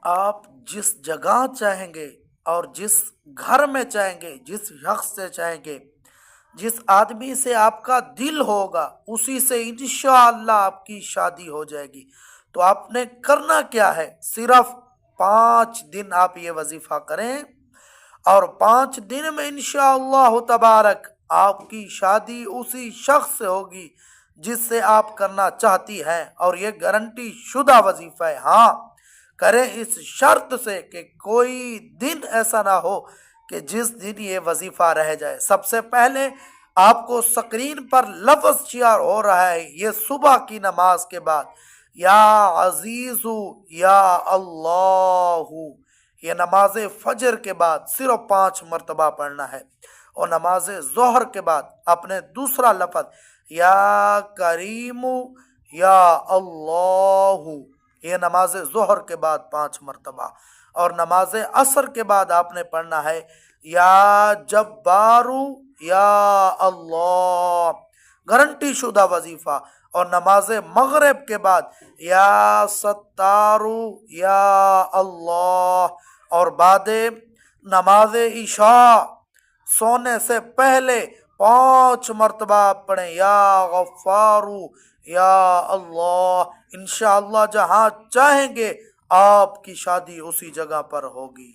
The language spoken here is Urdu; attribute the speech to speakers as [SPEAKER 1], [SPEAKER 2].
[SPEAKER 1] آپ جس جگہ چاہیں گے اور جس گھر میں چاہیں گے، جس شخص سے چاہیں گے، جس آدمی سے آپ کا دل ہوگا، اسی سے انشاءاللہ آپ کی شادی ہو جائے گی۔ تو آپ نے کرنا کیا ہے؟ صرف 5 دن آپ یہ وظیفہ کریں، اور 5 دن میں انشاءاللہ تبارک آپ کی شادی اسی شخص سے ہوگی جس سے آپ کرنا چاہتی ہیں، اور یہ گارنٹی شدہ وظیفہ ہے۔ ہاں، کریں اس شرط سے کہ کوئی دن ایسا نہ ہو کہ جس دن یہ وظیفہ رہ جائے۔ سب سے پہلے آپ کو سکرین پر لفظ شیار ہو رہا ہے، یہ صبح کی نماز کے بعد، یا عزیز یا اللہ، یہ نماز فجر کے بعد صرف 5 مرتبہ پڑھنا ہے۔ اور نماز ظہر کے بعد اپنے دوسرا لفظ یا کریم یا اللہ، یہ نماز ظہر کے بعد 5 مرتبہ۔ اور نماز عصر کے بعد آپ نے پڑھنا ہے یا جبارو یا اللہ، گارنٹی شدہ وظیفہ۔ اور نماز مغرب کے بعد یا ستارو یا اللہ، اور بعد نماز عشاء سونے سے پہلے 5 مرتبہ پڑھیں یا غفارو یا اللہ۔ انشاءاللہ جہاں چاہیں گے آپ کی شادی اسی جگہ پر ہوگی۔